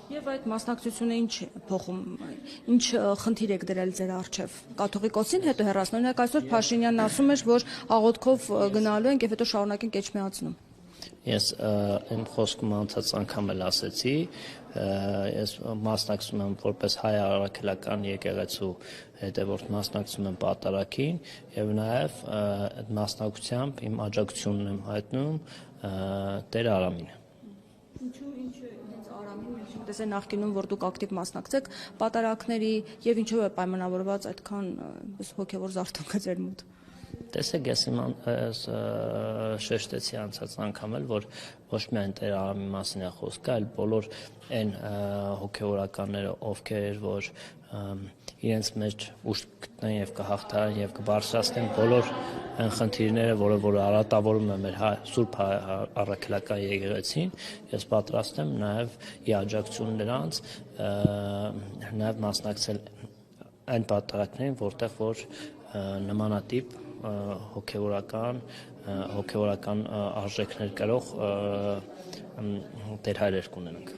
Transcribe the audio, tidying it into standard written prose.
Եվ այդ մասնակցությունը ինչ է փոխում, ինչ խնդիր եք դրել ձեր առջև, կաթողիկոսին հետո հեռացնում, օրինակ այսօր Փաշինյանն ասում էր, որ աղոթքով գնալու ենք եւ հետո շարունակենք էջմիածնում։ Ես իմ խոսքում անցած անգամ էլ ասեցի, ես մասնակցում եմ որպես հայ առաքելական եկեղեցու հետևորդ մասնակցում եմ պատարագին եւ նաեւ այդ մասնակցությամբ իմ աջակցությունն եմ հայտնում Տեր Արամին։ Ինչու հենց Արամին, ինչպես է նախկինում, որ դուք ակտիվ մասնակցեք պատարագների եւ ինչով է պայմանավորված այդքան հոգեվոր զարթոնքը ձեր մոտ։ Տեսեք, ես իմ շեշտեցի անցած անգամ էլ, որ ոչ միայն Տեր Արամի մասին է խոսքը, այլ բոլոր այն հոգեվորականները, ովքեր որ իրենց մեջ ուժ գտնեն եւ կհաղթարեն եւ կբարձրացնեն բոլոր այն խնդիրները, որ արատավորում է մեր Սուրբ Առաքելական եկեղեցին, ես պատրաստ եմ նաեւ ի աջակցություն նրանց նաեւ մասնակցել այն պատարագներին, որտեղ որ նմանատիպ հոգեվորական արժեքներ կրող տեր հայրեր կունենանք։